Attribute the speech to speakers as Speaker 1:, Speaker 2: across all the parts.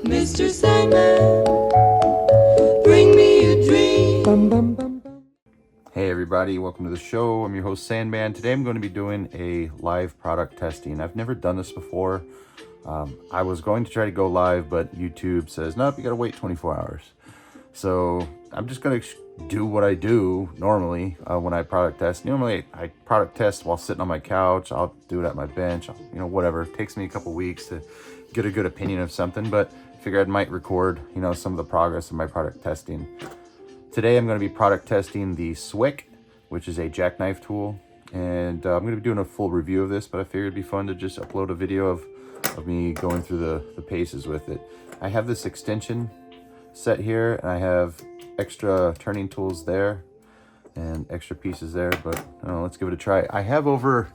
Speaker 1: Mr. Sandman, bring me a dream.
Speaker 2: Hey everybody, welcome to the show. I'm your host Sandman. Today I'm going to be doing a live product testing. I've never done this before. I was going to try to go live, but YouTube says, nope, you gotta wait 24 hours. So I'm just gonna do what I do normally when I product test. Normally I product test while sitting on my couch. I'll do it at my bench, whatever. It takes me a couple weeks to get a good opinion of something, but I figured I might record, some of the progress of my product testing. Today I'm going to be product testing the Swick, which is a jackknife tool, and I'm going to be doing a full review of this, but I figured it'd be fun to just upload a video of me going through the paces with it. I have this extension set here, and I have extra turning tools there and extra pieces there, but let's give it a try. I have over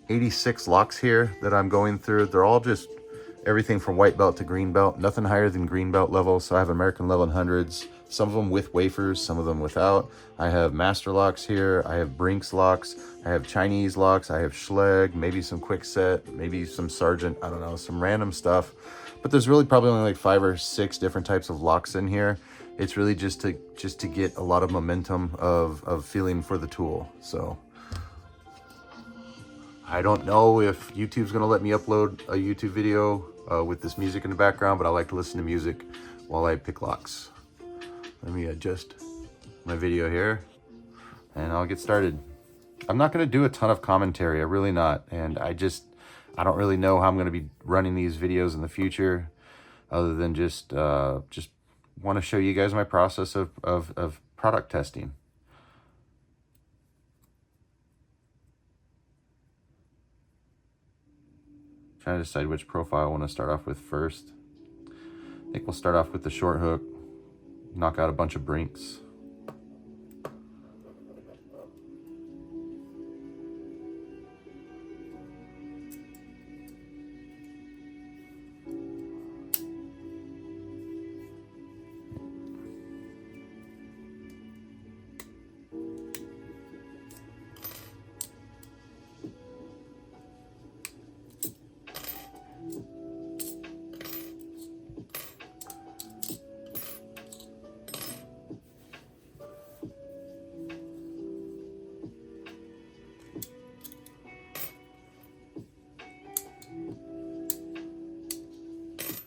Speaker 2: 86 locks here that I'm going through. They're all just everything from white belt to green belt, nothing higher than green belt level. So I have American 1100s, some of them with wafers, some of them without. I have master locks here. I have Brinks locks. I have Chinese locks. I have Schleg, maybe some Quickset, maybe some Sargent, I don't know, some random stuff. But there's really probably only like 5 or 6 different types of locks in here. It's really just to get a lot of momentum of feeling for the tool. So I don't know if YouTube's gonna let me upload a YouTube video with this music in the background, but I like to listen to music while I pick locks. Let me adjust my video here and I'll get started. I'm not gonna do a ton of commentary, I'm really not. And I don't really know how I'm gonna be running these videos in the future, other than just wanna show you guys my process of product testing. Trying to decide which profile I want to start off with first. I think we'll start off with the short hook, knock out a bunch of Brinks.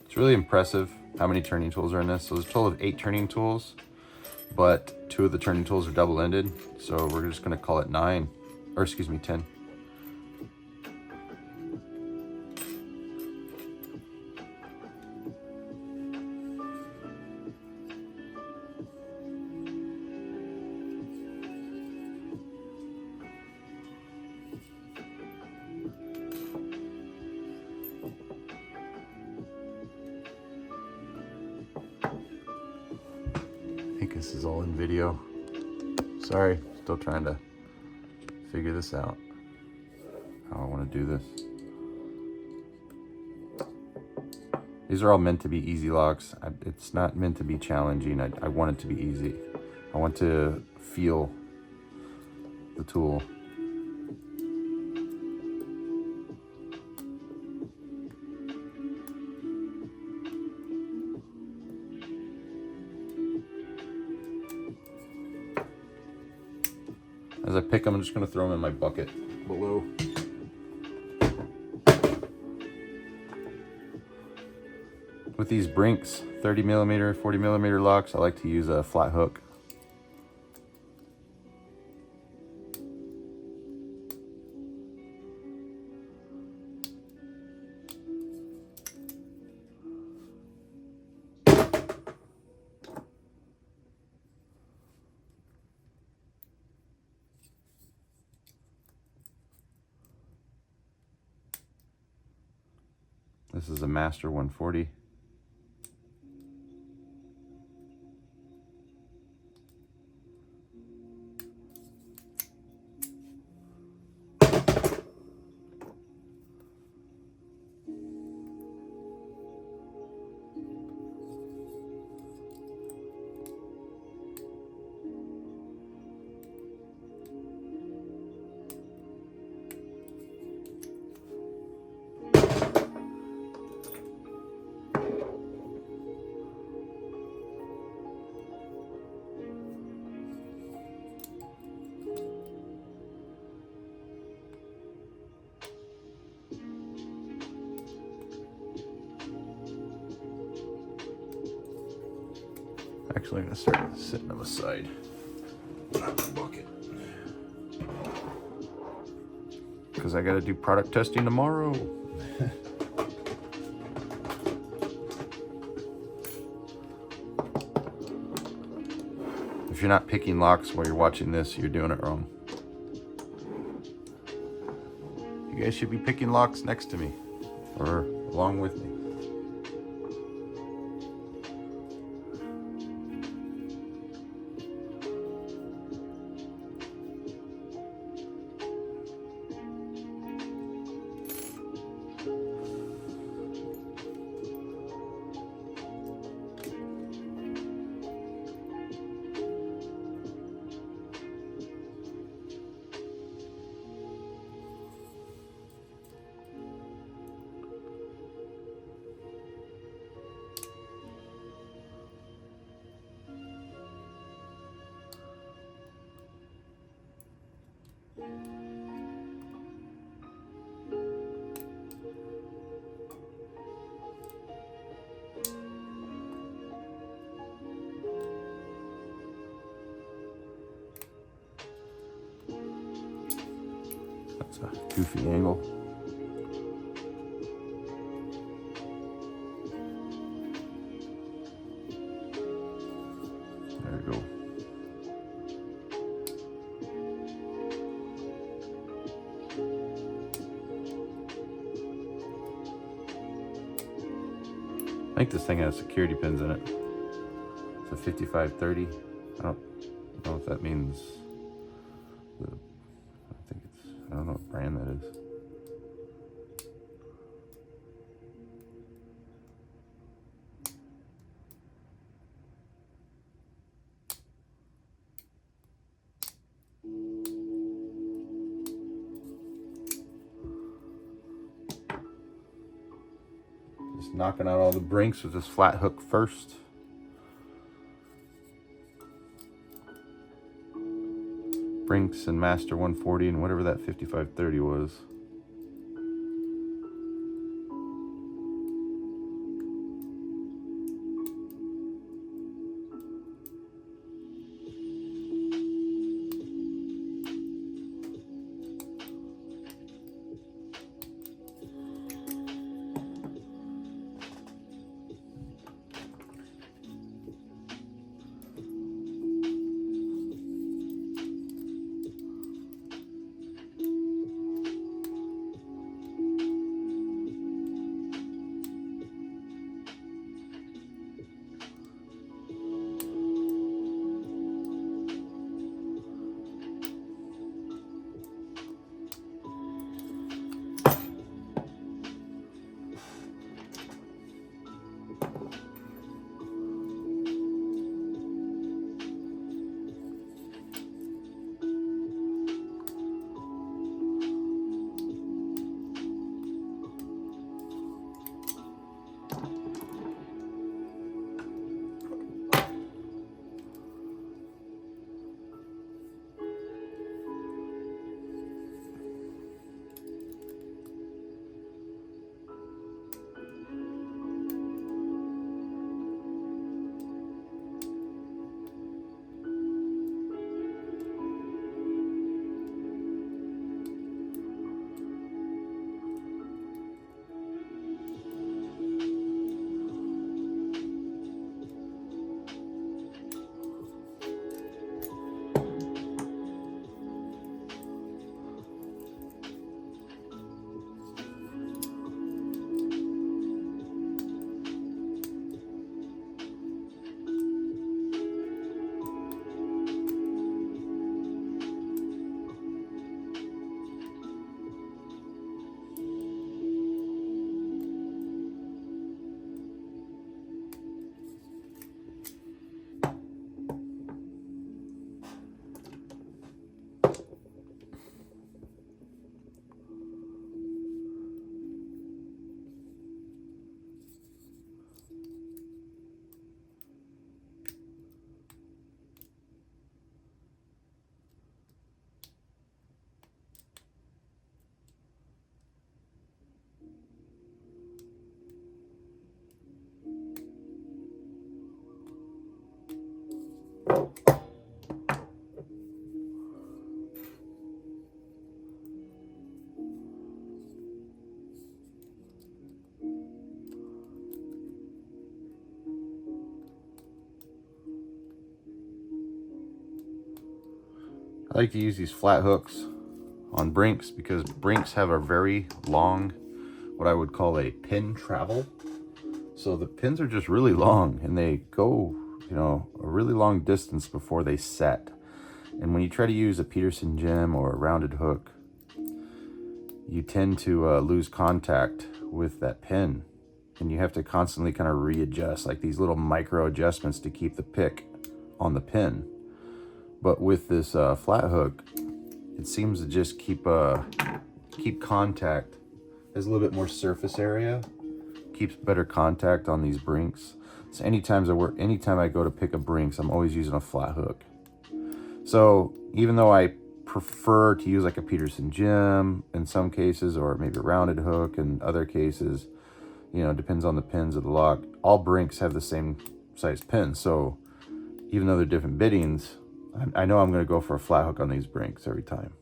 Speaker 2: It's really impressive how many turning tools are in this. So there's a total of 8 turning tools, but 2 of the turning tools are double-ended. So we're just gonna call it 9, or excuse me, 10. I think this is all in video. Sorry, still trying to figure this out, how I want to do this. These are all meant to be easy locks. It's not meant to be challenging. I want it to be easy. I want to feel the tool. As I pick them, I'm just going to throw them in my bucket below. With these Brinks 30mm, 40mm locks, I like to use a flat hook. This is a Master 140. Actually, I'm gonna start setting them aside. Not the bucket. Because I gotta do product testing tomorrow. If you're not picking locks while you're watching this, you're doing it wrong. You guys should be picking locks next to me or along with me. That's a goofy angle. There we go. I think this thing has security pins in it. It's a 5530. I don't know if that means I don't know what brand that is. Just knocking out all the Brinks with this flat hook first. Brinks and Master 140 and whatever that 5530 was. I like to use these flat hooks on Brinks because Brinks have a very long, what I would call a pin travel. So the pins are just really long and they go, you know, a really long distance before they set. And when you try to use a Peterson gem or a rounded hook, you tend to lose contact with that pin. And you have to constantly kind of readjust, like these little micro adjustments to keep the pick on the pin. But with this flat hook, it seems to just keep contact. There's a little bit more surface area, keeps better contact on these Brinks. So anytime I go to pick a Brinks, I'm always using a flat hook. So even though I prefer to use like a Peterson gem in some cases, or maybe a rounded hook in other cases, you know, it depends on the pins of the lock. All Brinks have the same size pins, so even though they're different biddings, I know I'm going to go for a flat hook on these Brinks every time.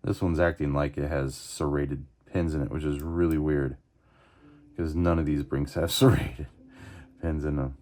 Speaker 2: This one's acting like it has serrated pins in it, which is really weird because none of these Brinks have serrated pins in them.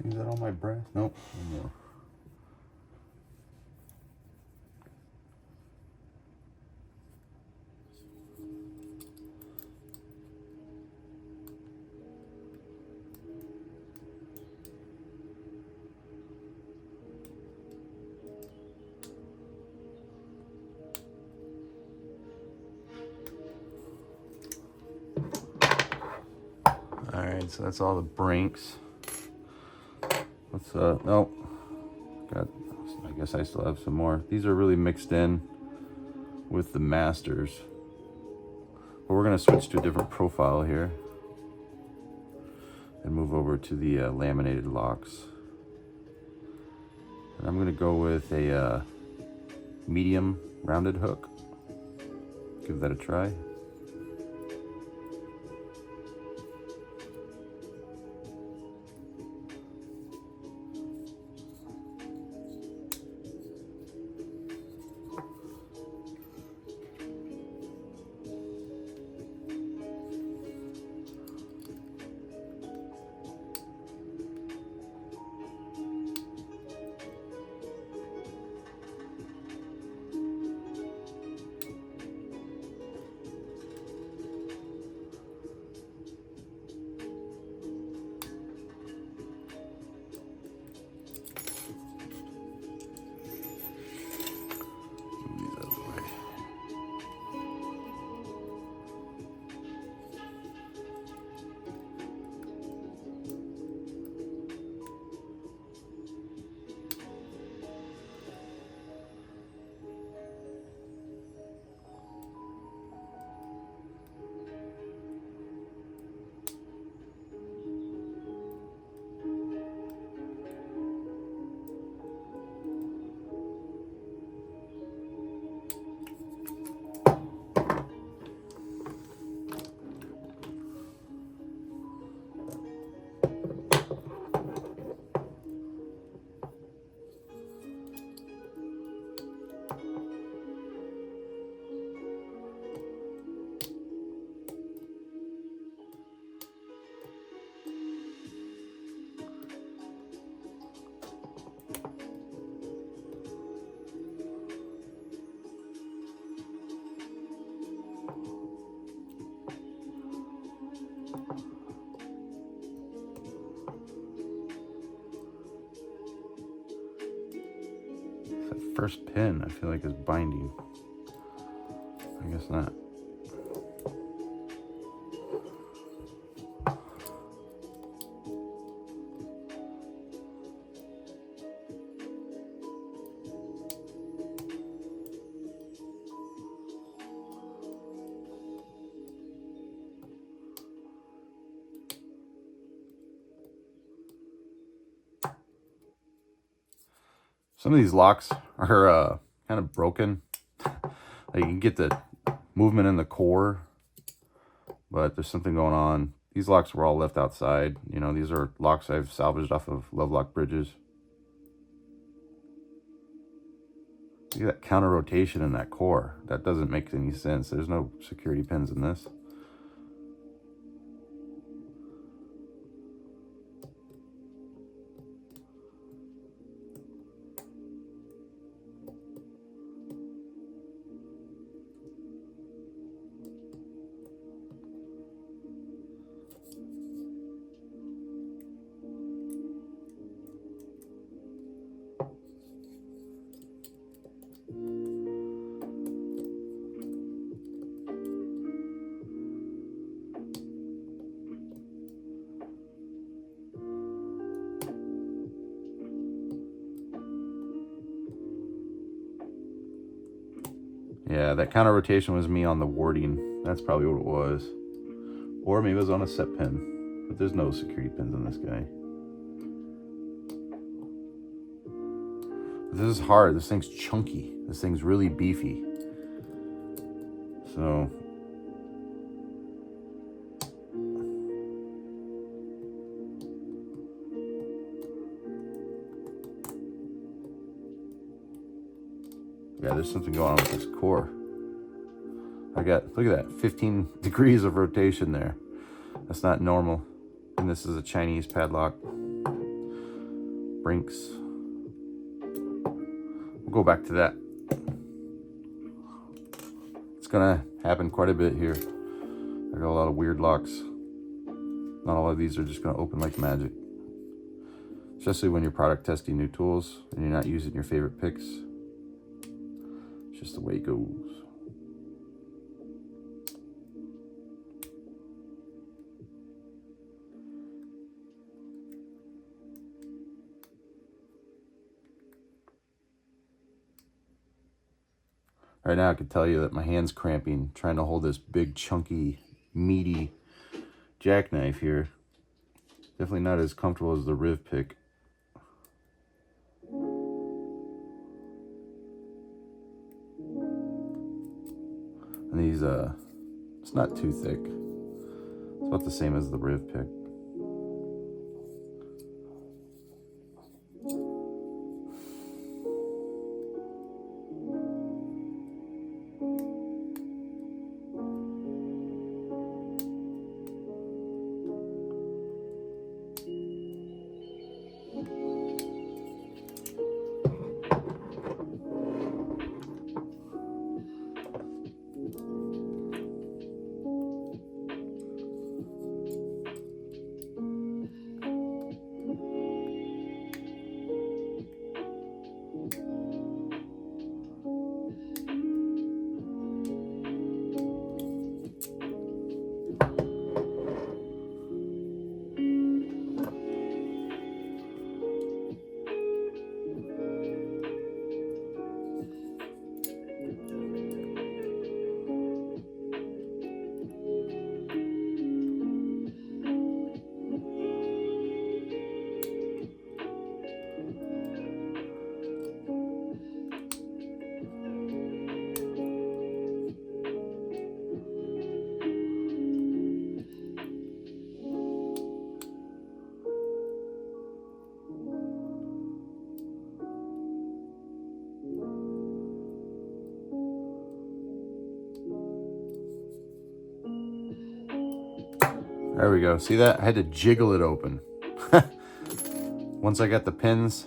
Speaker 2: Is that on my brass? Nope. No. All right, so that's all the Brinks. Let's nope. I guess I still have some more. These are really mixed in with the Masters. But we're gonna switch to a different profile here and move over to the laminated locks. And I'm gonna go with a medium rounded hook. Give that a try. first pin I feel like is binding. I guess not. Some of these locks are kind of broken. Like you can get the movement in the core, but there's something going on. These locks were all left outside. You know, these are locks I've salvaged off of Lovelock bridges. Look at that counter rotation in that core. That doesn't make any sense. There's no security pins in this. Yeah, that counter rotation was me on the warding. That's probably what it was. Or maybe it was on a set pin. But there's no security pins on this guy. This is hard. This thing's chunky. This thing's really beefy. So... yeah, there's something going on with this core. Look at that, 15 degrees of rotation there. That's not normal. And this is a Chinese padlock. Brinks. We'll go back to that. It's gonna happen quite a bit here. I got a lot of weird locks. Not all of these are just gonna open like magic. Especially when you're product testing new tools and you're not using your favorite picks. Just the way it goes. Right now I can tell you that my hand's cramping trying to hold this big chunky meaty jackknife here. Definitely not as comfortable as the Riv pick. And these, it's not too thick. It's about the same as the Riv pick. There we go. See that? I had to jiggle it open. Once I got the pins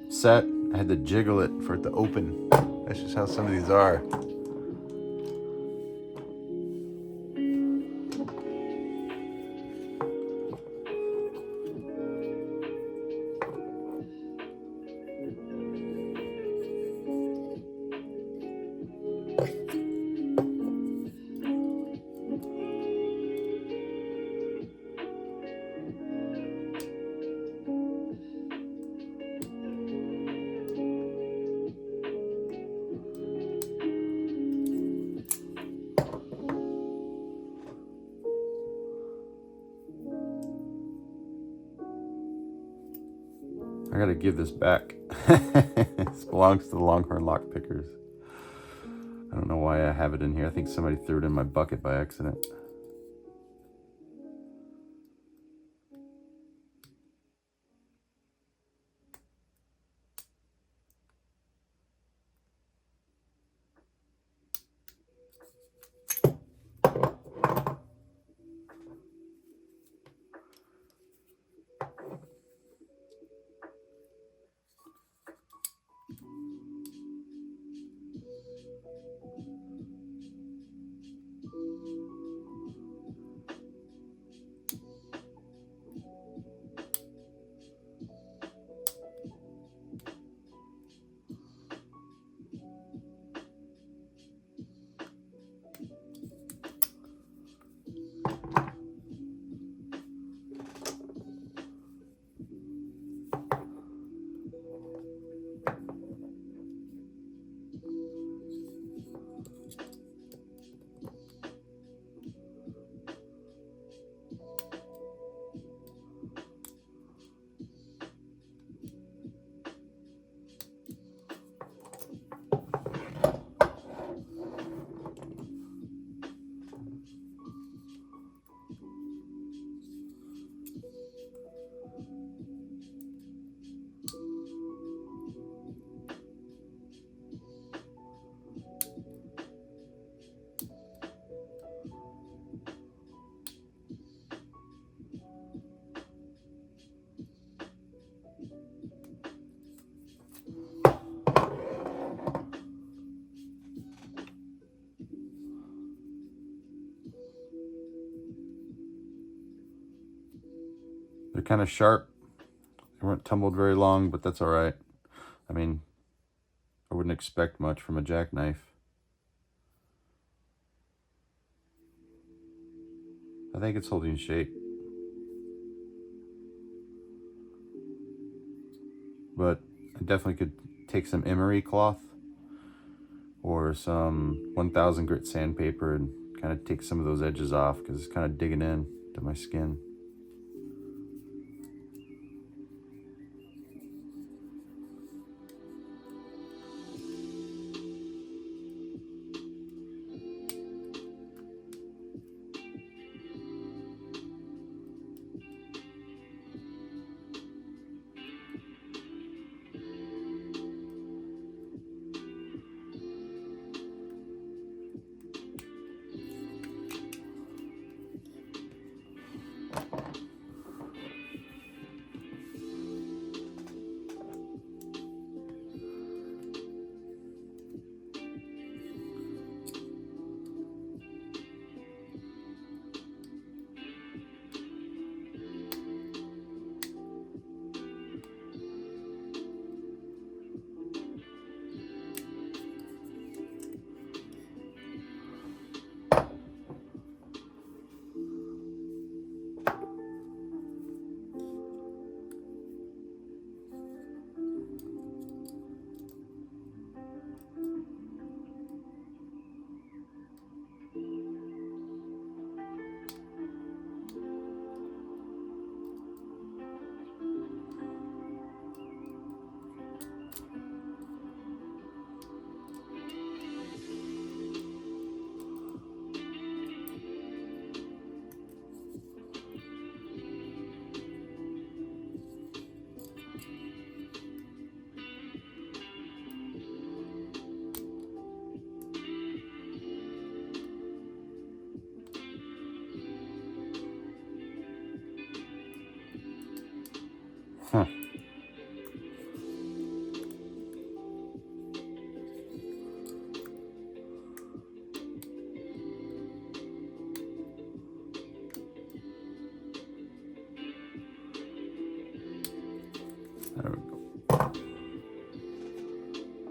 Speaker 2: set, I had to jiggle it for it to open. That's just how some of these are. I gotta give this back. This belongs to the Longhorn Lockpickers. I don't know why I have it in here. I think somebody threw it in my bucket by accident. They're kind of sharp. They weren't tumbled very long, but that's all right. I mean, I wouldn't expect much from a jackknife. I think it's holding shape. But I definitely could take some emery cloth or some 1000 grit sandpaper and kind of take some of those edges off because it's kind of digging in to my skin. Huh. There we go.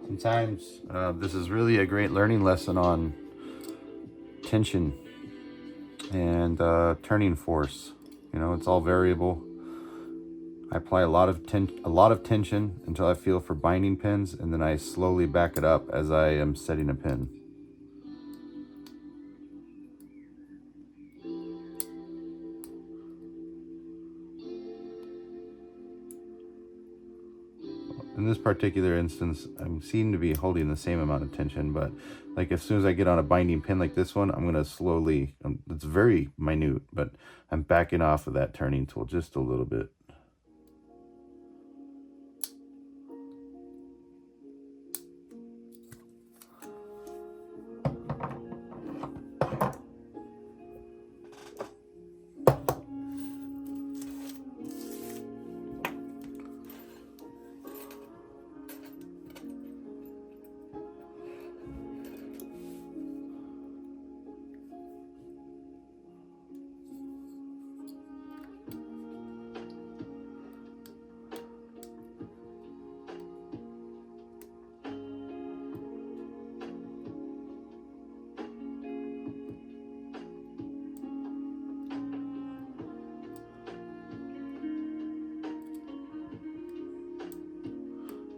Speaker 2: Sometimes this is really a great learning lesson on tension and turning force. You know, it's all variable. I apply a lot of tension until I feel for binding pins, and then I slowly back it up as I am setting a pin. in this particular instance, I seem to be holding the same amount of tension, but like as soon as I get on a binding pin like this one, I'm gonna slowly, it's very minute, but I'm backing off of that turning tool just a little bit.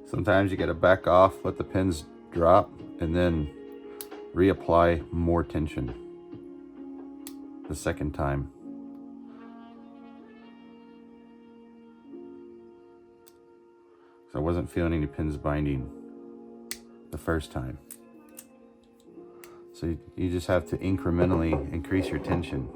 Speaker 2: Sometimes you gotta back off, let the pins drop, and then reapply more tension the second time. So I wasn't feeling any pins binding the first time. So you just have to incrementally increase your tension.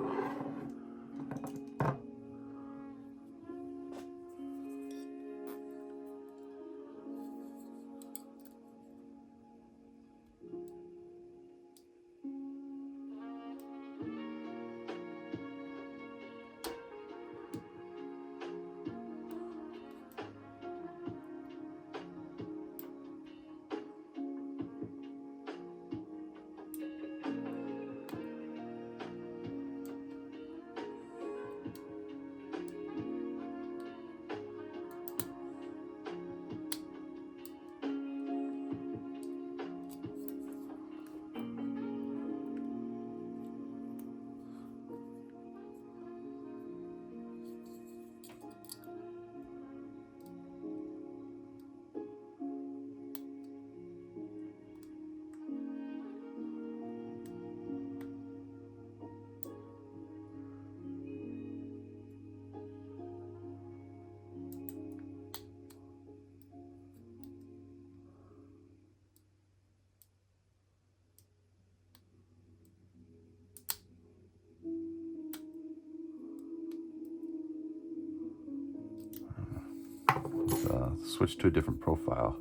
Speaker 2: Switch to a different profile.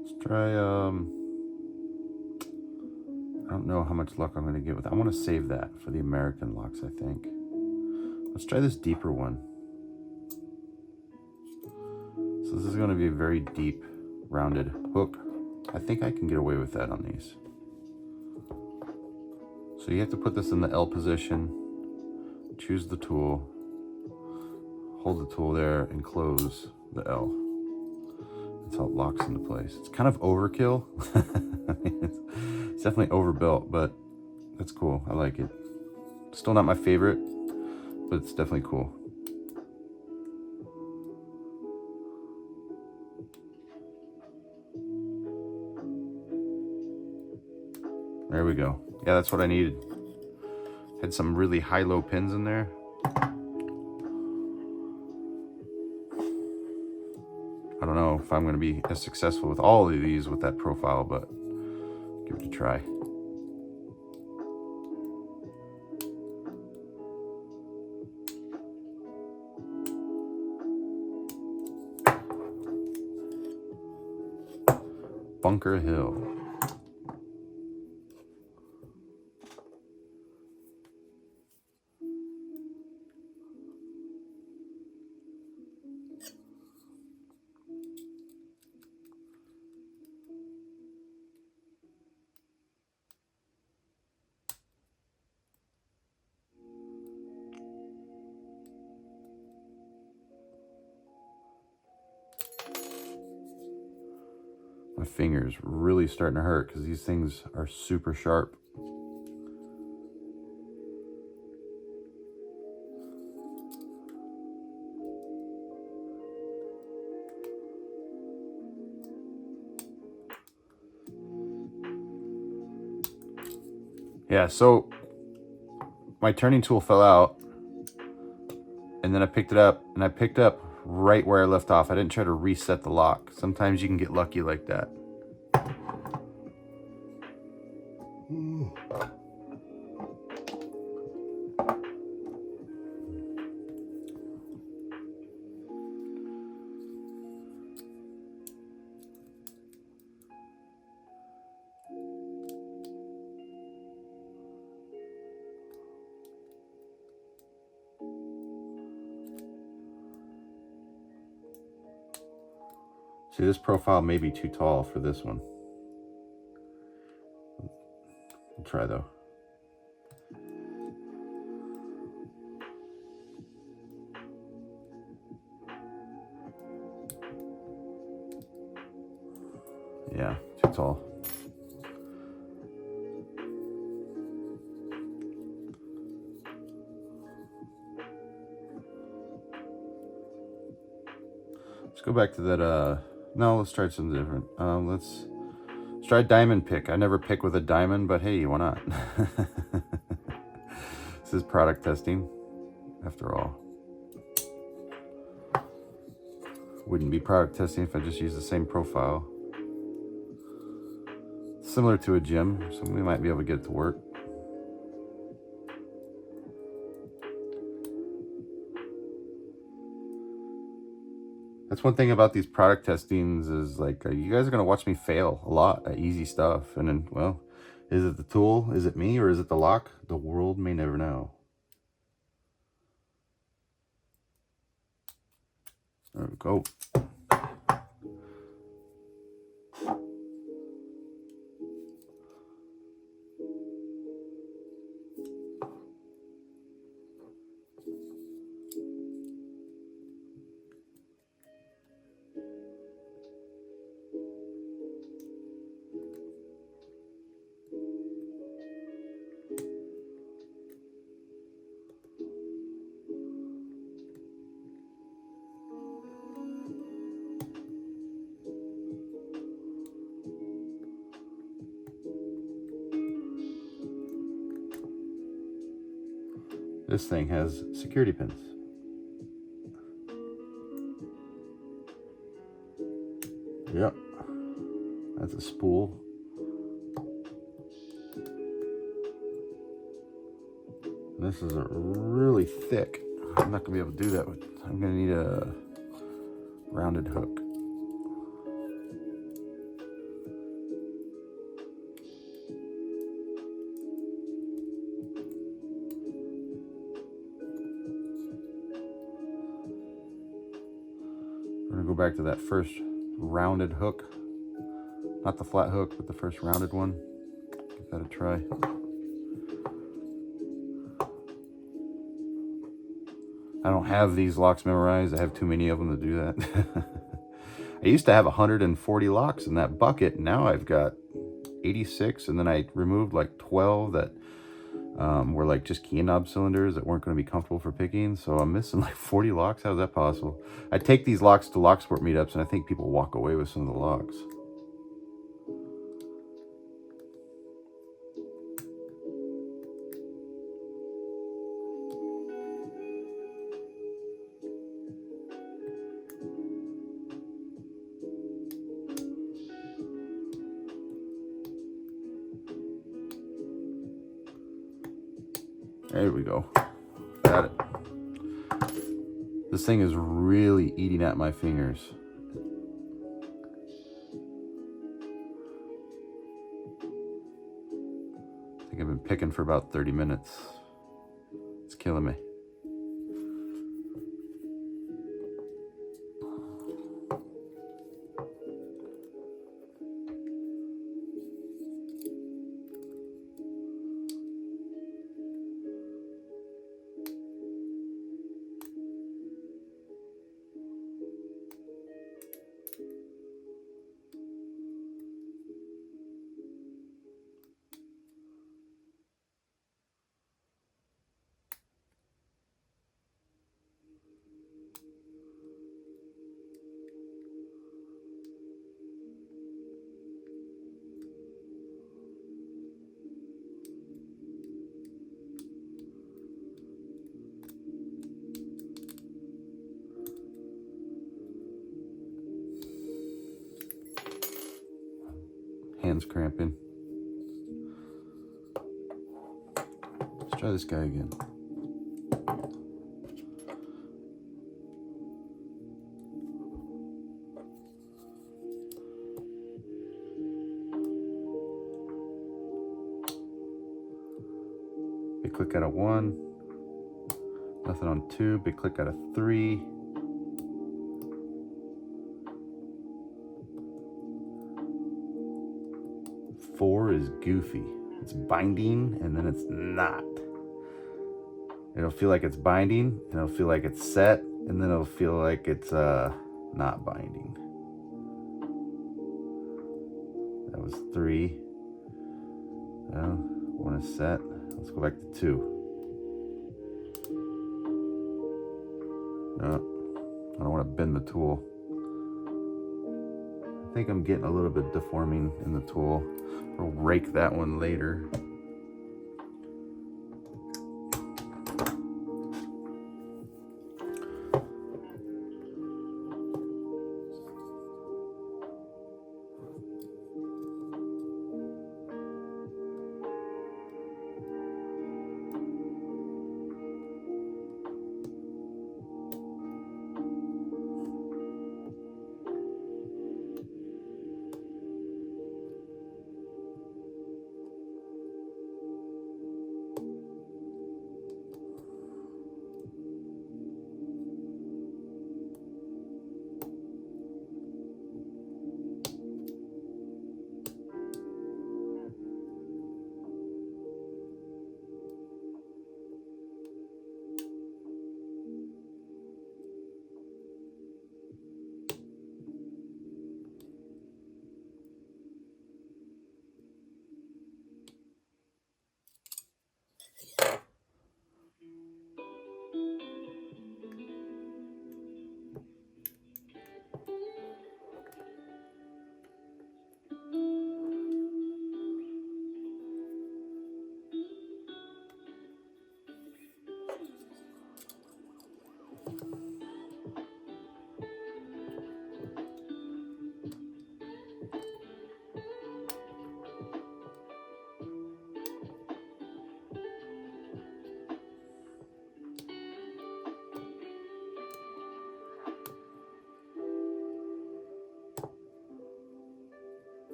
Speaker 2: Let's try, I don't know how much luck I'm going to get with that. I want to save that for the American locks, I think. Let's try this deeper one. So this is going to be a very deep, rounded hook. I think I can get away with that on these. So you have to put this in the L position, choose the tool, hold the tool there, and close the L. That's how it locks into place. It's kind of overkill. It's definitely overbuilt, but that's cool. I like it. Still not my favorite, but it's definitely cool. There we go. Yeah, that's what I needed. Had some really high-low pins in there. I don't know if I'm going to be as successful with all of these with that profile, but give it a try. Bunker Hill. My finger's really starting to hurt because these things are super sharp. Yeah, so my turning tool fell out, and then I picked it up, and I picked up right where I left off. I didn't try to reset the lock. Sometimes you can get lucky like that. See, this profile may be too tall for this one. I'll try though. Yeah, too tall. Let's go back to that, no, let's try something different. Let's try diamond pick. I never pick with a diamond, but hey, why not? This is product testing, after all. Wouldn't be product testing if I just used the same profile. Similar to a gym, so we might be able to get it to work. That's one thing about these product testings is like, you guys are going to watch me fail a lot at easy stuff. And then, well, is it the tool? Is it me? Or is it the lock? The world may never know. There we go. This thing has security pins. Yep, that's a spool. This is a really thick. I'm not gonna be able to do that with. I'm gonna need a rounded hook. We're gonna go back to that first rounded hook. Not the flat hook, but the first rounded one. Give that a try. I don't have these locks memorized. I have too many of them to do that. I used to have 140 locks in that bucket. Now I've got 86, and then I removed like 12 that were like just key knob cylinders that weren't going to be comfortable for picking. So I'm missing like 40 locks. How is that possible? I take these locks to locksport meetups, and I think people walk away with some of the locks. There we go. Got it. This thing is really eating at my fingers. I think I've been picking for about 30 minutes. It's killing me. hand's cramping. Let's try this guy again. Big click out of 1. Nothing on 2. Big click out of 3. Four is goofy. It's binding and then it's not. It'll feel like it's binding and it'll feel like it's set and then it'll feel like it's not binding. That was 3. Well, 1 is set. Let's go back to 2. No, I don't want to bend the tool. I think I'm getting a little bit deforming in the tool. We'll rake that one later.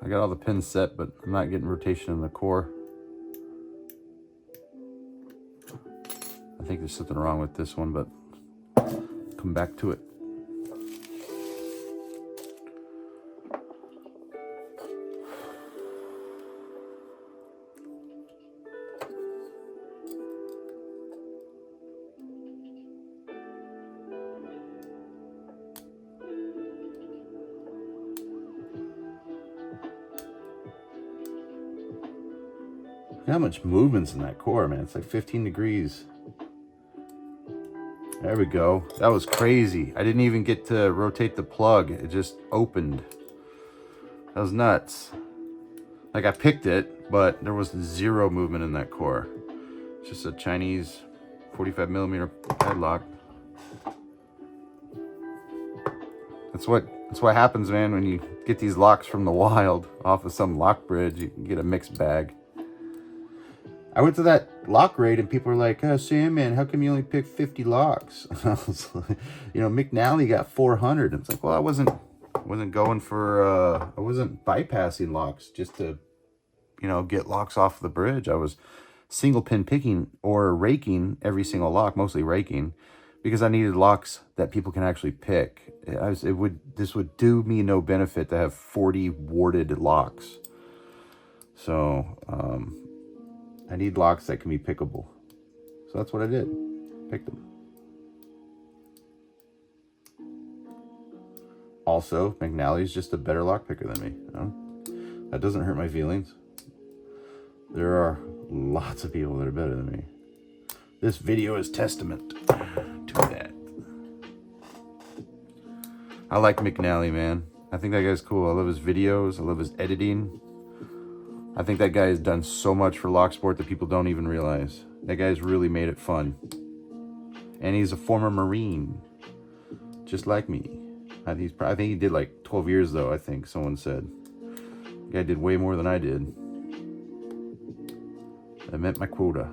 Speaker 2: I got all the pins set, but I'm not getting rotation in the core. I think there's something wrong with this one, but come back to it. How much movement's in that core, man? It's like 15 degrees. There we go. That was crazy. I didn't even get to rotate the plug. It just opened. That was nuts. Like I picked it, but there was 0 movement in that core. It's just a Chinese 45mm padlock. That's what happens, man, when you get these locks from the wild off of some lock bridge. You can get a mixed bag. I went to that lock raid and people were like, "Oh, Sandman, how come you only picked 50 locks?" I was like, you know, McNally got 400. And it's like, well, I wasn't going for, I wasn't bypassing locks just to, you know, get locks off the bridge. I was single pin picking or raking every single lock, mostly raking, because I needed locks that people can actually pick. This would do me no benefit to have 40 warded locks. So, I need locks that can be pickable. So that's what I did. Picked them. Also, McNally's just a better lock picker than me. You know? That doesn't hurt my feelings. There are lots of people that are better than me. This video is testament to that. I like McNally, man. I think that guy's cool. I love his videos. I love his editing. I think that guy has done so much for locksport that people don't even realize. That guy's really made it fun. And he's a former Marine, just like me. I think he did like 12 years though, I think someone said. The guy did way more than I did. I met my quota.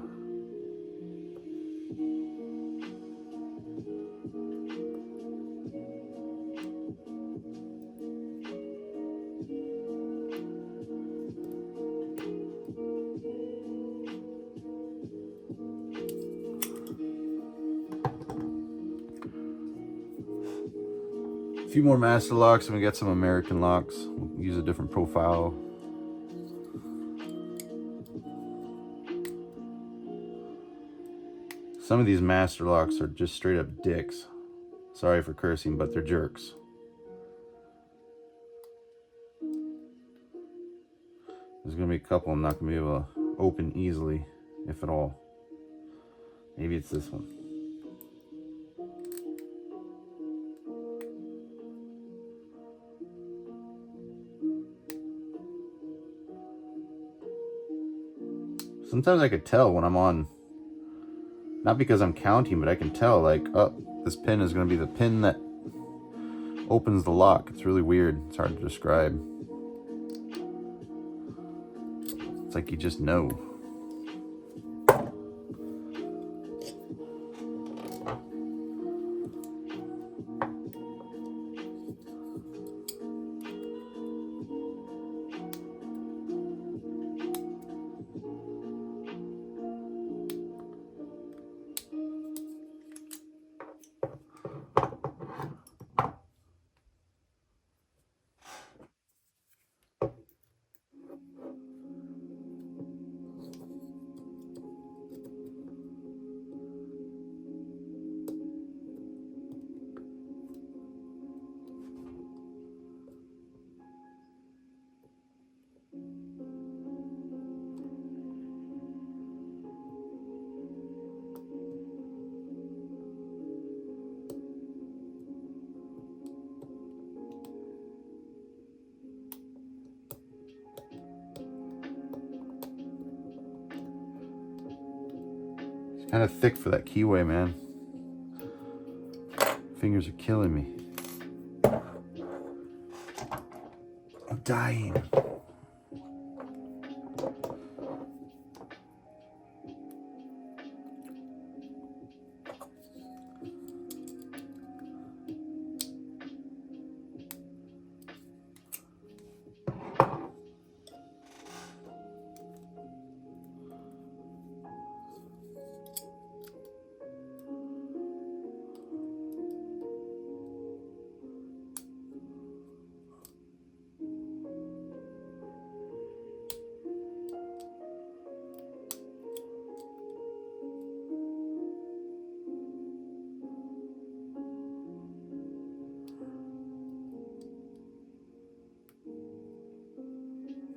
Speaker 2: A few more master locks, and we got some American locks. We'll use a different profile. Some of these master locks are just straight up dicks. Sorry for cursing, but they're jerks. There's gonna be a couple I'm not gonna be able to open easily, if at all. Maybe it's this one. Sometimes I could tell when I'm on, not because I'm counting, but I can tell like, oh, this pin is going to be the pin that opens the lock. It's really weird. It's hard to describe. It's like you just know. Kind of thick for that keyway, man. Fingers are killing me. I'm dying.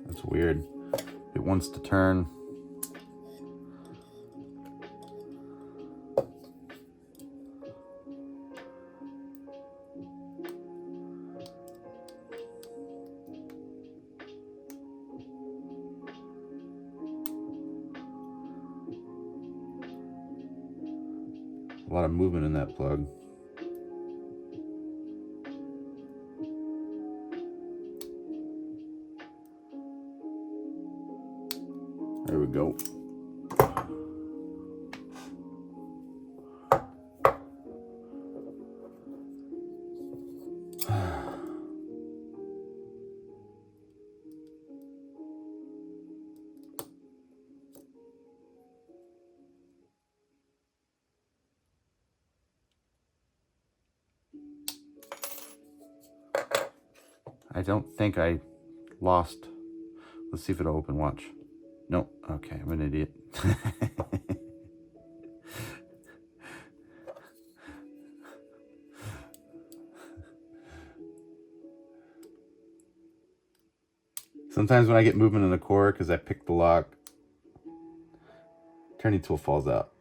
Speaker 2: It's weird. It wants to turn. A lot of movement in that plug. There we go. I don't think I lost. Let's see if it'll open. Watch. No. Okay, I'm an idiot. Sometimes when I get movement in the core because I pick the lock, turning tool falls out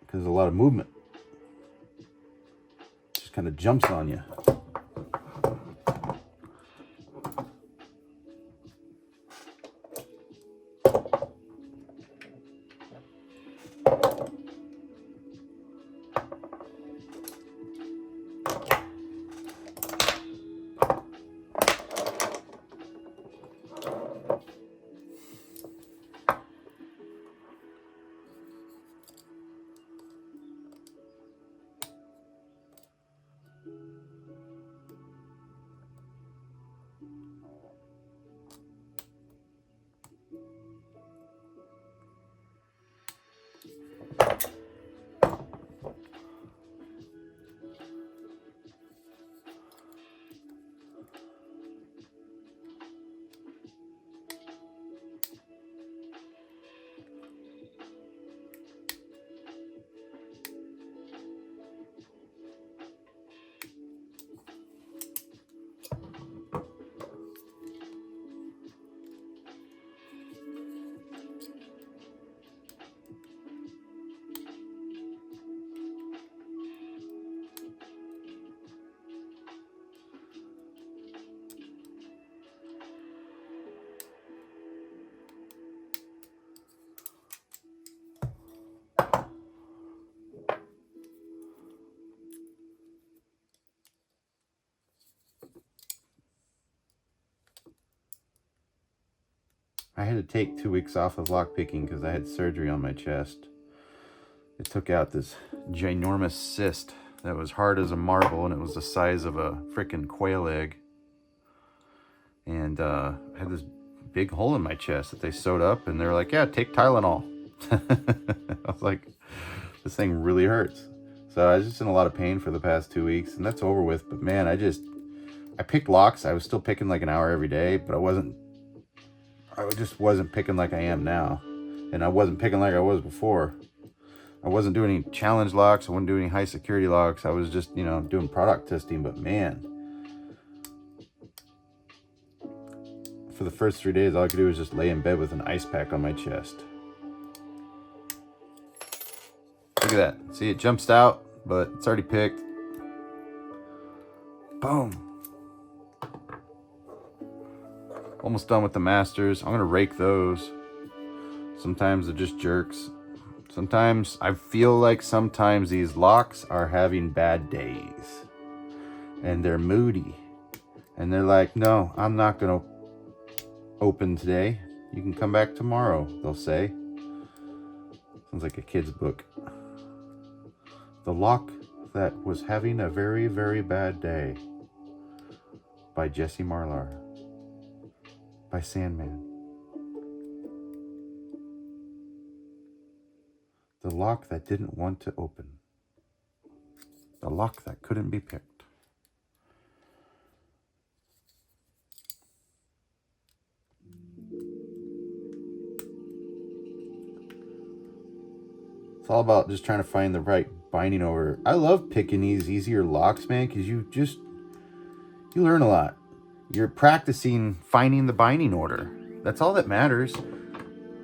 Speaker 2: because there's a lot of movement. It just kind of jumps on you. I had to take 2 weeks off of lockpicking because I had surgery on my chest. It took out this ginormous cyst that was hard as a marble, and it was the size of a freaking quail egg. And I had this big hole in my chest that they sewed up, and they were like, yeah, take Tylenol. I was like, this thing really hurts. So I was just in a lot of pain for the past 2 weeks, and that's over with. But man, I picked locks. I was still picking like an hour every day, but I just wasn't picking like I am now. And I wasn't picking like I was before. I wasn't doing any challenge locks. I wasn't doing any high security locks. I was just, doing product testing. But man, for the first 3 days, all I could do was just lay in bed with an ice pack on my chest. Look at that. See, it jumps out, but it's already picked. Boom. Almost done with the masters. I'm going to rake those. Sometimes they're just jerks. Sometimes I feel like sometimes these locks are having bad days. And they're moody. And they're like, no, I'm not going to open today. You can come back tomorrow, they'll say. Sounds like a kid's book. The Lock That Was Having a Very, Very Bad Day by Jesse Marlar. By Sandman. The lock that didn't want to open. The lock that couldn't be picked. It's all about just trying to find the right binding over. I love picking these easier locks, man, because you learn a lot. You're practicing finding the binding order. That's all that matters.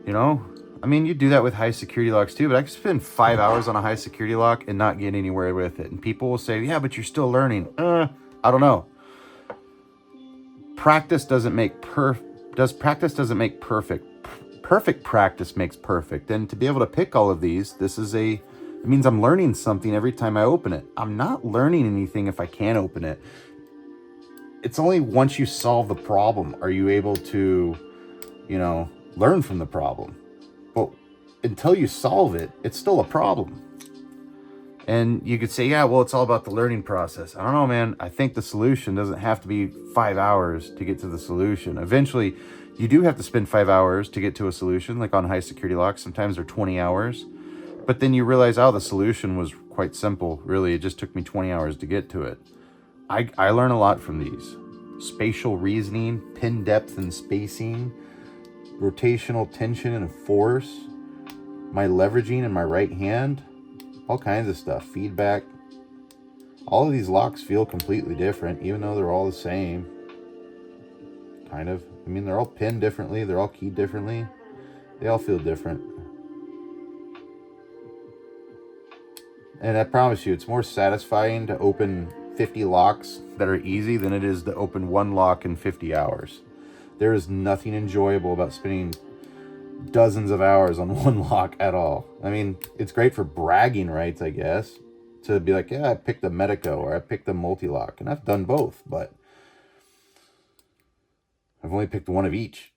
Speaker 2: I mean, you do that with high security locks too, but I can spend 5 hours on a high security lock and not get anywhere with it. And people will say, yeah, but you're still learning. I don't know. Practice doesn't make practice doesn't make perfect. Perfect practice makes perfect. And to be able to pick all of these, it means I'm learning something every time I open it. I'm not learning anything if I can't open it. It's only once you solve the problem are you able to, learn from the problem. But until you solve it, it's still a problem. And you could say, yeah, well, it's all about the learning process. I don't know, man. I think the solution doesn't have to be 5 hours to get to the solution. Eventually, you do have to spend 5 hours to get to a solution, like on high security locks. Sometimes they're 20 hours. But then you realize, the solution was quite simple. Really, it just took me 20 hours to get to it. I learn a lot from these. Spatial reasoning, pin depth and spacing, rotational tension and force, my leveraging in my right hand, all kinds of stuff, feedback. All of these locks feel completely different, even though they're all the same. Kind of. I mean, they're all pinned differently. They're all keyed differently. They all feel different. And I promise you, it's more satisfying to open 50 locks that are easy than it is to open one lock in 50 hours. There is nothing enjoyable about spending dozens of hours on one lock at all. I mean, it's great for bragging rights, I guess, to be like, yeah, I picked the Medico or I picked the multi-lock, and I've done both, but I've only picked one of each.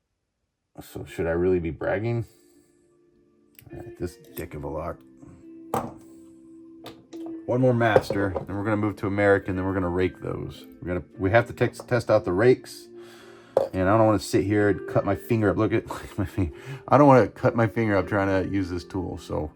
Speaker 2: So should I really be bragging? All right, this dick of a lock. One more master, then we're gonna move to American, then we're gonna rake those. We have to test out the rakes, and I don't want to sit here and cut my finger up. Look at my finger. I don't want to cut my finger up trying to use this tool. So,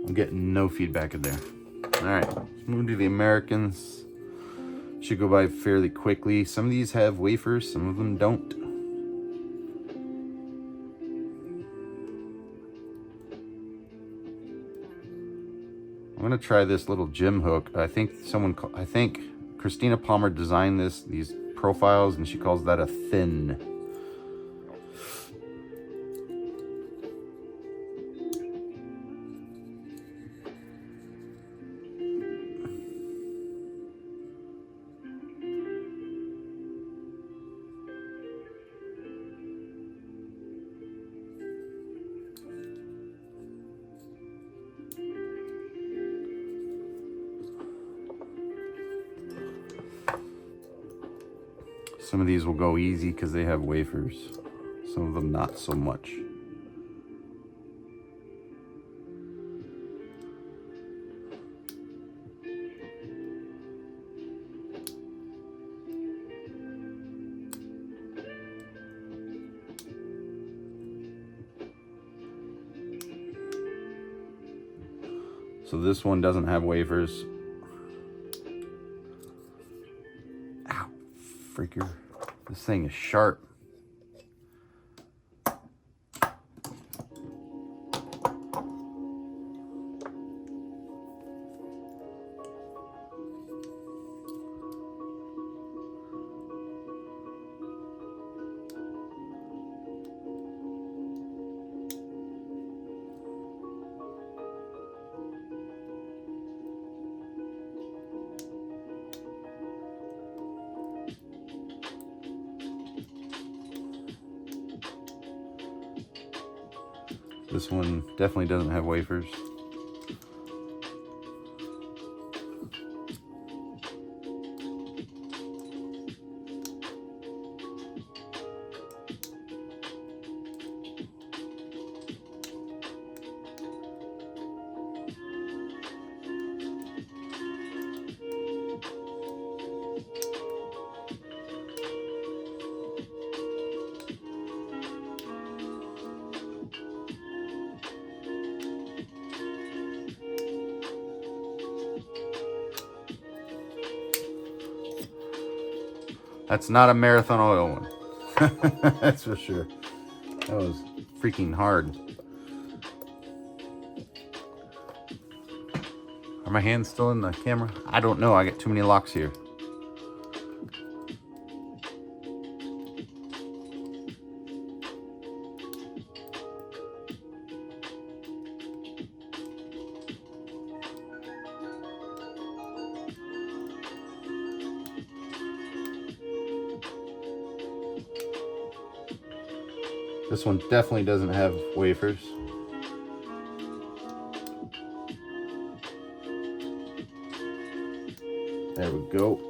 Speaker 2: I'm getting no feedback in there. All right, let's move to the Americans. Should go by fairly quickly. Some of these have wafers, some of them don't. I'm gonna try this little gym hook. I think Christina Palmer designed these profiles, and she calls that a thin. Some of these will go easy because they have wafers. Some of them not so much. So this one doesn't have wafers. Ow, freaker. This thing is sharp. This one definitely doesn't have wafers. That's not a Marathon Oil one. That's for sure. That was freaking hard. Are my hands still in the camera? I don't know. I got too many locks here. This one definitely doesn't have wafers. There we go.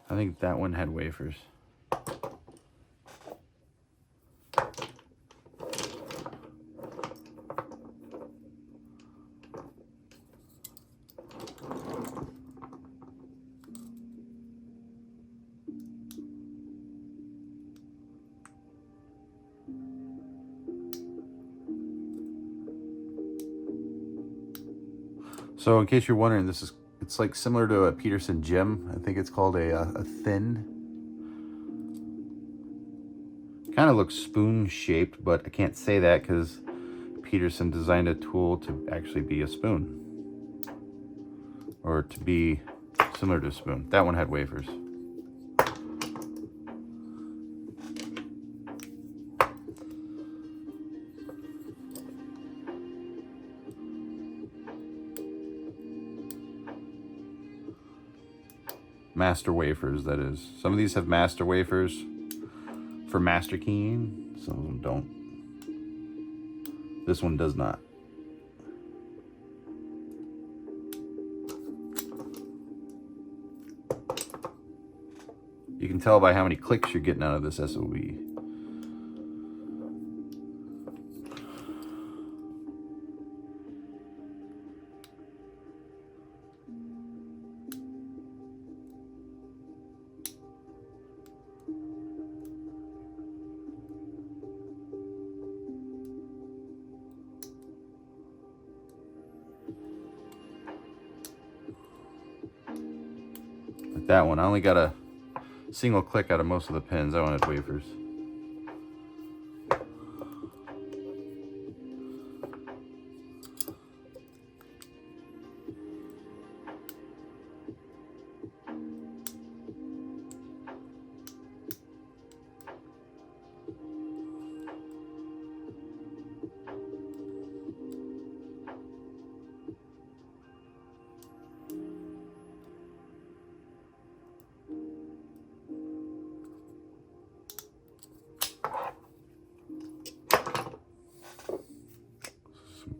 Speaker 2: I think that one had wafers. So in case you're wondering, it's like similar to a Peterson gem. I think it's called a thin. Kind of looks spoon shaped, but I can't say that because Peterson designed a tool to actually be a spoon. Or to be similar to a spoon. That one had wafers. Master wafers, that is. Some of these have master wafers for master keying. Some of them don't. This one does not. You can tell by how many clicks you're getting out of this SOB. That one, I only got a single click out of most of the pins. I wanted wafers.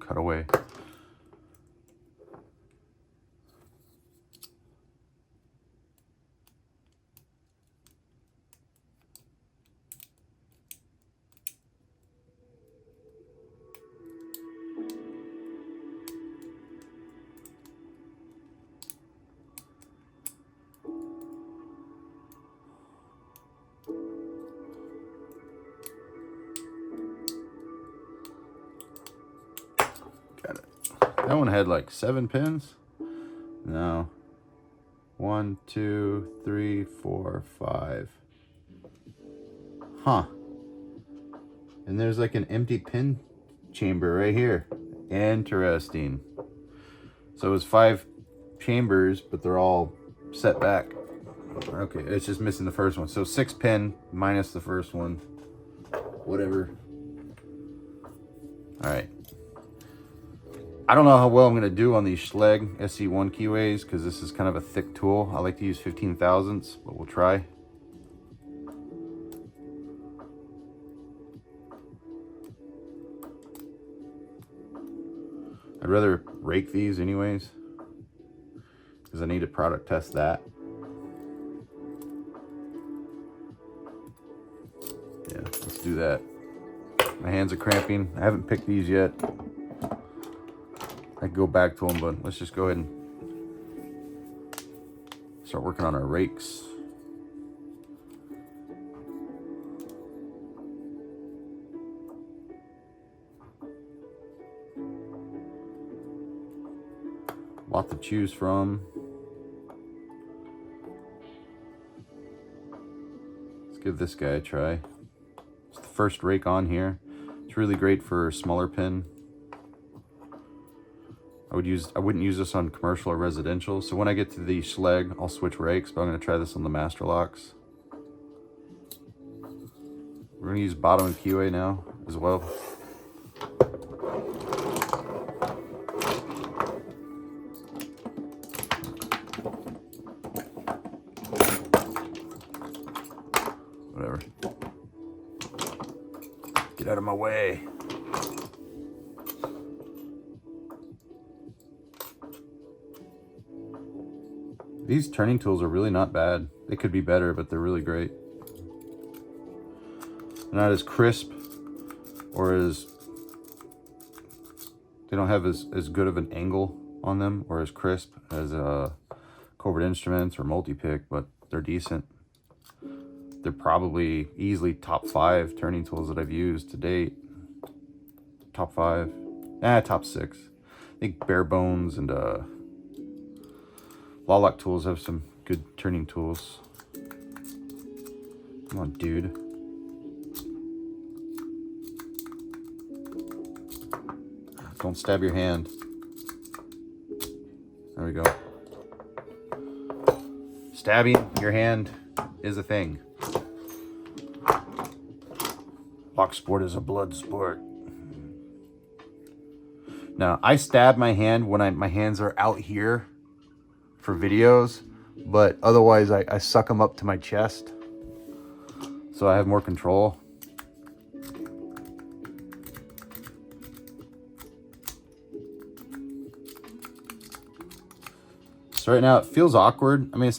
Speaker 2: cutaway. Got it. That one had like 7 pins. No. 1, 2, 3, 4, 5. Huh. And there's like an empty pin chamber right here. Interesting. So it was 5 chambers, but they're all set back. Okay, it's just missing the first one. So 6 pin minus the first one. Whatever. Alright. I don't know how well I'm going to do on these Schlage SC1 keyways because this is kind of a thick tool. I like to use 15 thousandths, but we'll try. I'd rather rake these anyways because I need to product test that. Yeah, let's do that. My hands are cramping. I haven't picked these yet. I could go back to them, but let's just go ahead and start working on our rakes. Lot to choose from. Let's give this guy a try. It's the first rake on here. It's really great for smaller pin. I wouldn't use this on commercial or residential. So when I get to the Schlage, I'll switch rakes, but I'm going to try this on the Master Locks. We're going to use bottom and keyway now as well. Whatever. Get out of my way. These turning tools are really not bad. They could be better, but they're really great. They're not as crisp or as... They don't have as good of an angle on them or as crisp as Covert Instruments or Multipick, but they're decent. They're probably easily top 5 turning tools that I've used to date. Top 5. Top 6. I think Bare Bones and Lawlock Tools have some good turning tools. Come on, dude. Don't stab your hand. There we go. Stabbing your hand is a thing. Locksport is a blood sport. Now, I stab my hand when my hands are out here for videos, but otherwise I suck them up to my chest so I have more control. So right now it feels awkward. I mean, it's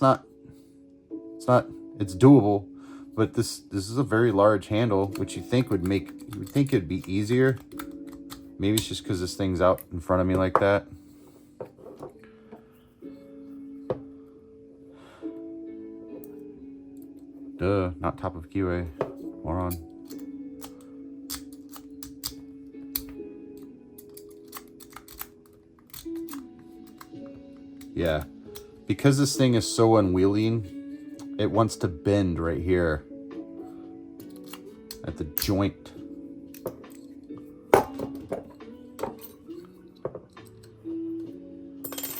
Speaker 2: doable, but this is a very large handle, which you would think it'd be easier. Maybe it's just because this thing's out in front of me like that. Duh, not top of keyway. Moron. Yeah, because this thing is so unwielding, it wants to bend right here at the joint.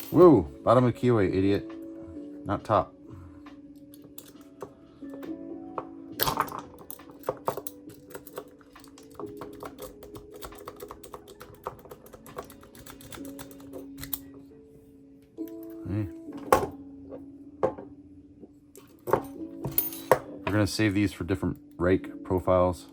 Speaker 2: Whoa, bottom of keyway, idiot. Not top. We're going to save these for different rake profiles.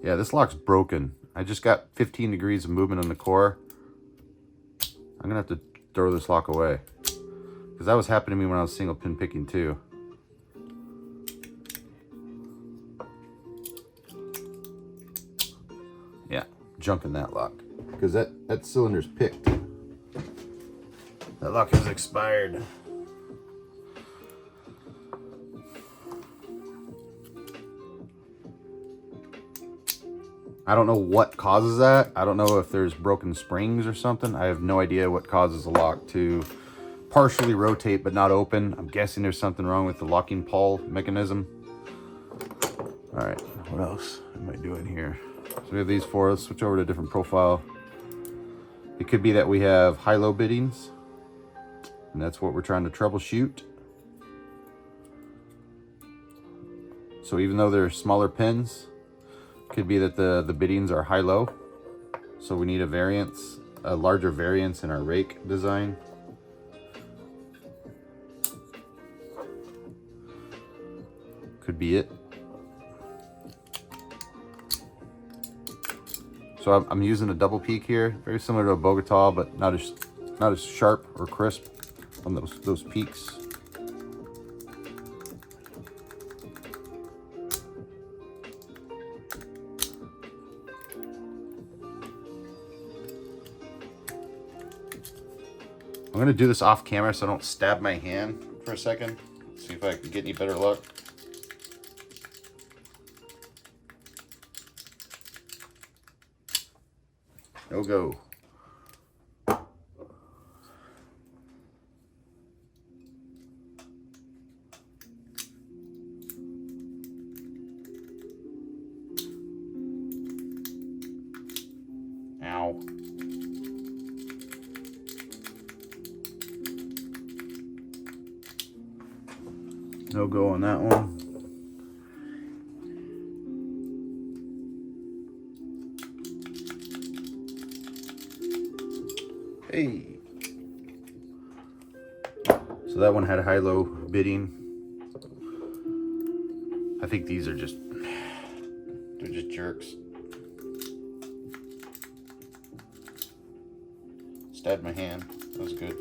Speaker 2: Yeah, this lock's broken. I just got 15 degrees of movement on the core. I'm gonna have to throw this lock away, because that was happening to me when I was single pin picking too. Yeah, junk in that lock, because that cylinder's picked. That lock has expired. I don't know what causes that. I don't know if there's broken springs or something. I have no idea what causes the lock to partially rotate but not open. I'm guessing there's something wrong with the locking pawl mechanism. All right, what else am I doing here? So we have these four. Let's switch over to a different profile. It could be that we have high-low biddings, and that's what we're trying to troubleshoot. So even though they're smaller pins, could be that the biddings are high-low, so we need a variance, a larger variance in our rake design. Could be it. So I'm using a double peak here, very similar to a Bogota, but not as sharp or crisp on those peaks. I'm gonna do this off camera so I don't stab my hand for a second. See if I can get any better luck. No go. Ow. No go on that one. Hey. So that one had high-low bidding. I think these are just, they're just jerks. Stabbed my hand. That was good.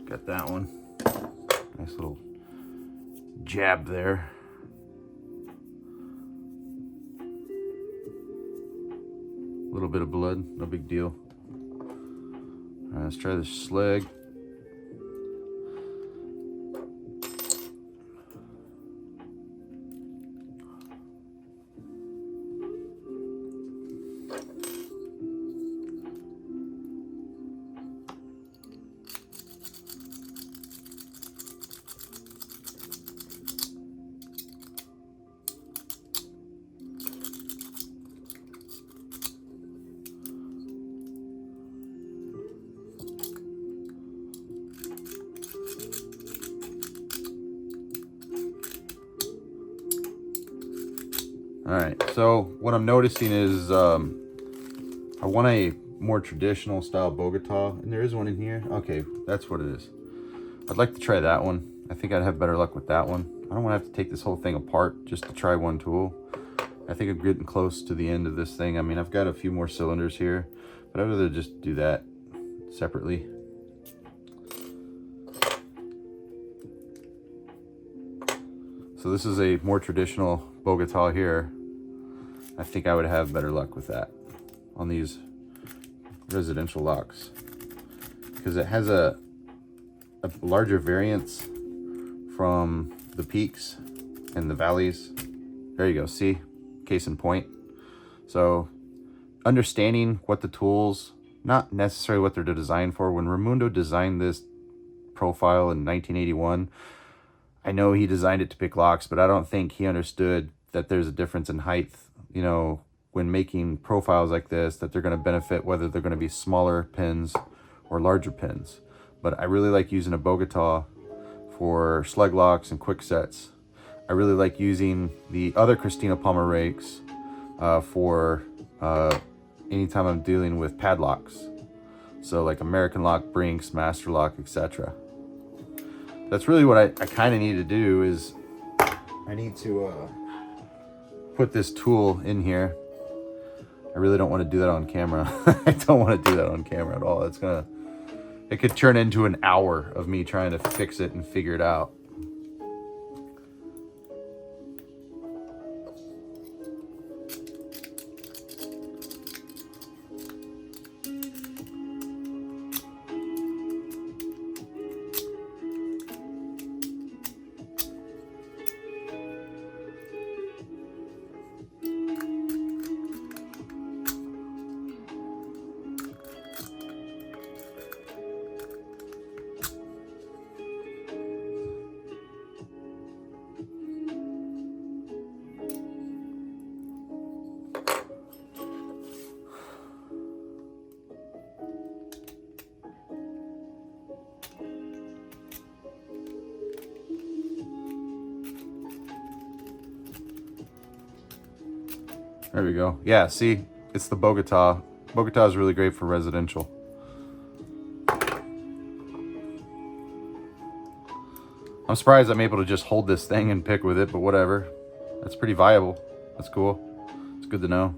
Speaker 2: Got that one. Nice little jab there. A little bit of blood, no big deal. All right, let's try this slag. All right, so what I'm noticing is I want a more traditional style Bogota, and there is one in here. Okay, that's what it is. I'd like to try that one. I think I'd have better luck with that one. I don't want to have to take this whole thing apart just to try one tool. I think I'm getting close to the end of this thing. I mean, I've got a few more cylinders here, but I'd rather just do that separately. So this is a more traditional Bogota here. I think I would have better luck with that on these residential locks, because it has a larger variance from the peaks and the valleys. There you go, see? Case in point. So understanding what the tools, not necessarily what they're designed for. When Raimundo designed this profile in 1981, I know he designed it to pick locks, but I don't think he understood that there's a difference in height, you know, when making profiles like this, that they're going to benefit whether they're going to be smaller pins or larger pins. But I really like using a Bogota for slug locks and quick sets. I really like using the other Christina Palmer rakes for anytime I'm dealing with padlocks. So like American Lock, Brinks, Master Lock, etc. That's really what I kind of need to do is I need to put this tool in here. I really don't want to do that on camera. I don't want to do that on camera at all. It could turn into an hour of me trying to fix it and figure it out. There we go. Yeah, see, it's the Bogota. Bogota is really great for residential. I'm surprised I'm able to just hold this thing and pick with it, but whatever. That's pretty viable. That's cool. It's good to know.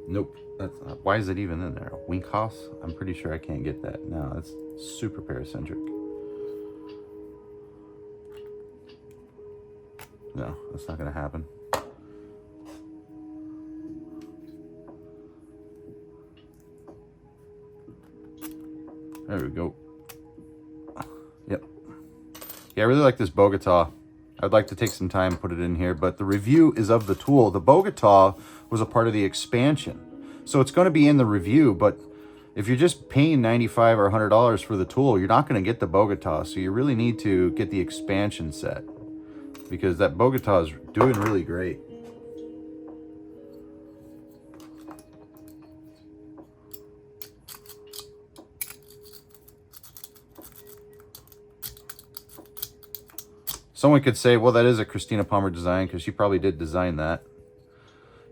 Speaker 2: Nope. That's not, why is it even in there? A wink house? I'm pretty sure I can't get that. No, that's super paracentric. No, that's not gonna happen. There we go. Yep. Yeah, I really like this Bogota. I'd like to take some time and put it in here, but the review is of the tool. The Bogota was a part of the expansion. So it's going to be in the review, but if you're just paying $95 or $100 for the tool, you're not going to get the Bogota. So you really need to get the expansion set because that Bogota is doing really great. Someone could say, well, that is a Christina Palmer design because she probably did design that.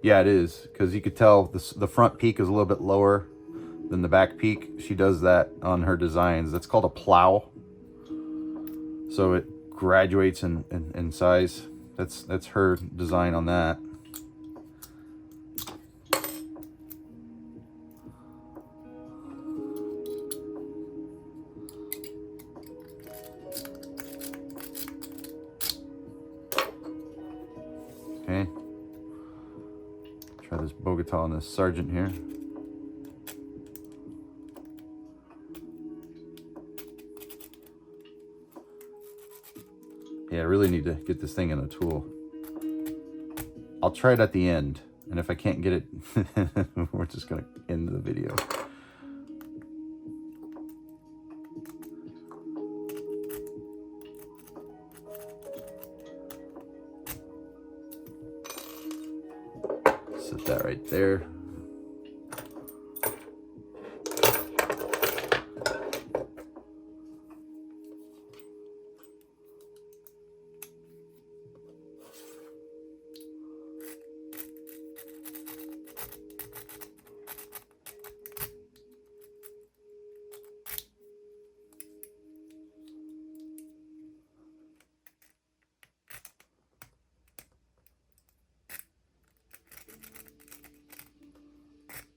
Speaker 2: Yeah, it is, because you could tell the front peak is a little bit lower than the back peak. She does that on her designs. That's called a plow. So it graduates in size. That's her design on that. Okay. Try this Bogota on this Sergeant here. Yeah, I really need to get this thing in a tool. I'll try it at the end, and if I can't get it, we're just gonna end the video. Set that right there.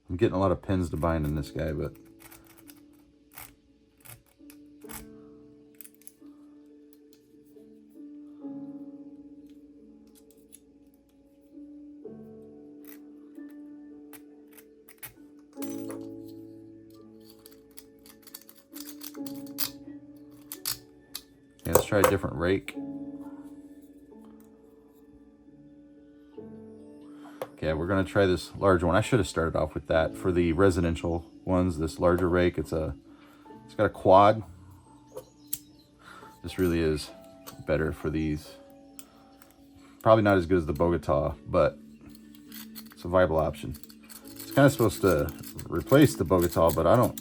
Speaker 2: I'm getting a lot of pins to bind in this guy, but try a different rake. Okay, we're gonna try this larger one. I should have started off with that for the residential ones. This larger rake, it's got a quad. This really is better for these. Probably not as good as the Bogota, but it's a viable option. It's kind of supposed to replace the Bogota, but I'm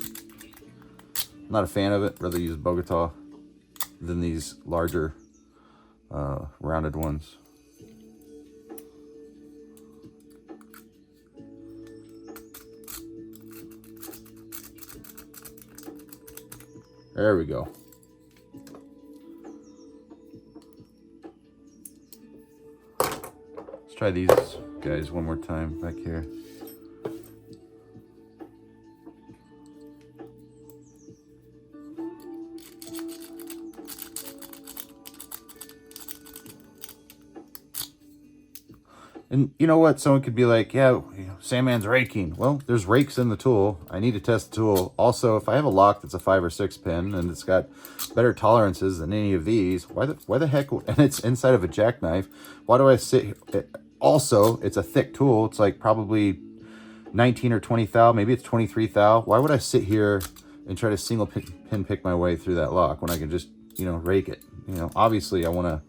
Speaker 2: not a fan of it. Rather use Bogota than these larger rounded ones. There we go. Let's try these guys one more time back here. And you know what? Someone could be like, yeah, Sandman's raking. Well, there's rakes in the tool. I need to test the tool. Also, if I have a lock that's a 5 or 6 pin and it's got better tolerances than any of these, why the heck, and it's inside of a jackknife, why do I sit here? Also, it's a thick tool. It's like probably 19 or 20 thou, maybe it's 23 thou. Why would I sit here and try to single pin pick my way through that lock when I can just, rake it? Obviously I want to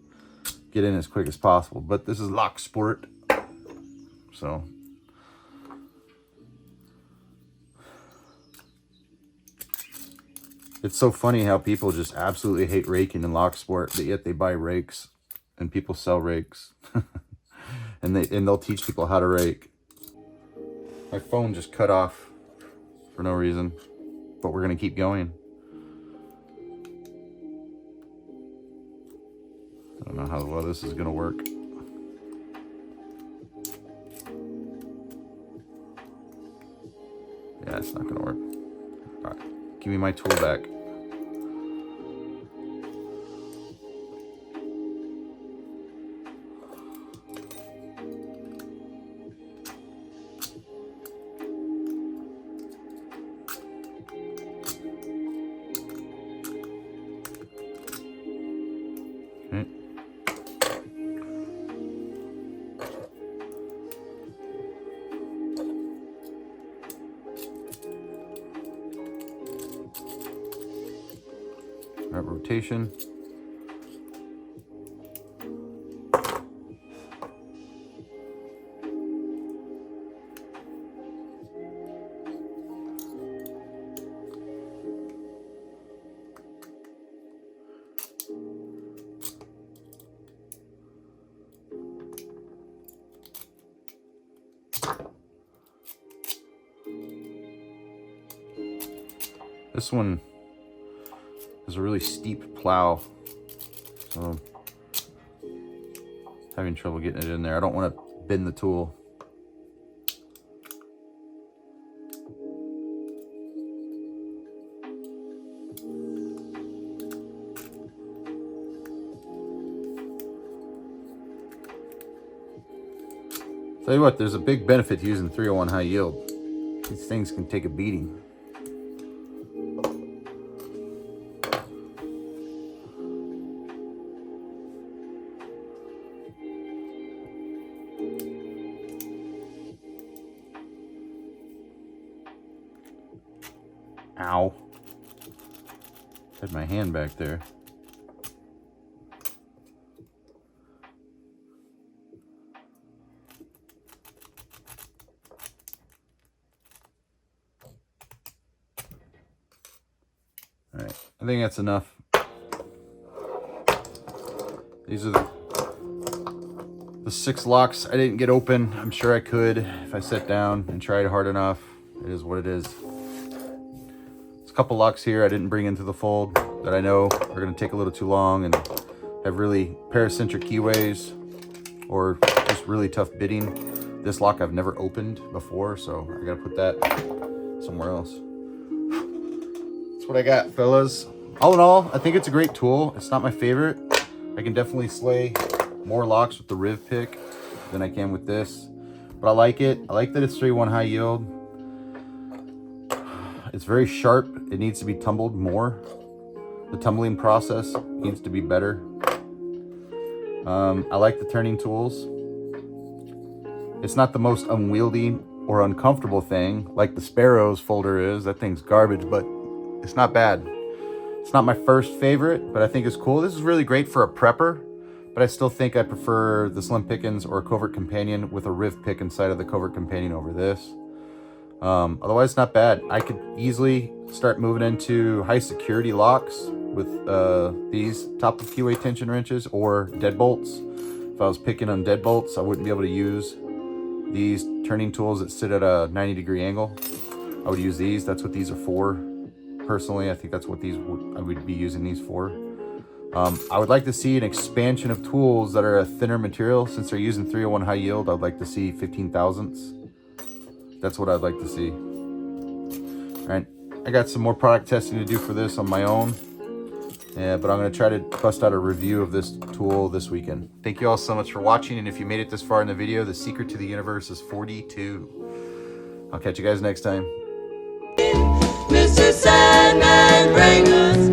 Speaker 2: get in as quick as possible, but this is locksport. So it's so funny how people just absolutely hate raking in locksport, but yet they buy rakes and people sell rakes. and they'll teach people how to rake. My phone just cut off for no reason, but we're gonna keep going. I don't know how well this is gonna work. Yeah, it's not gonna work. All right, give me my tool back. Okay. Right, rotation. This one is a really steep plow, so having trouble getting it in there. I don't want to bend the tool. Tell you what, there's a big benefit to using 301 high yield. These things can take a beating. Ow. Had my hand back there. All right, I think that's enough. These are the 6 locks I didn't get open. I'm sure I could if I sat down and tried hard enough. It is what it is. There's a couple locks here I didn't bring into the fold that I know are going to take a little too long and have really paracentric keyways or just really tough bitting. This lock I've never opened before, so I got to put that somewhere else. That's what I got, fellas. All in all, I think it's a great tool. It's not my favorite. I can definitely slay more locks with the Riv pick than I can with this, but I like it. I like that it's 3-1 high yield. It's very sharp. It needs to be tumbled more. The tumbling process needs to be better. I like the turning tools. It's not the most unwieldy or uncomfortable thing like the Sparrows folder is. That thing's garbage, but it's not bad. It's not my first favorite, but I think it's cool. This is really great for a prepper, but I still think I prefer the Slim Pickens or Covert Companion with a riv pick inside of the Covert Companion over this. Otherwise, it's not bad. I could easily start moving into high security locks with these top of keyway tension wrenches or deadbolts. If I was picking on deadbolts, I wouldn't be able to use these turning tools that sit at a 90-degree angle. I would use these. That's what these are for. Personally, I think that's what I would be using these for. I would like to see an expansion of tools that are a thinner material. Since they're using 301 high yield, I'd like to see 15 thousandths. That's what I'd like to see. All right, I got some more product testing to do for this on my own. Yeah, but I'm going to try to bust out a review of this tool this weekend. Thank you all so much for watching, and if you made it this far in the video, the secret to the universe is 42. I'll catch you guys next time.
Speaker 1: Mr. Sandman, bring us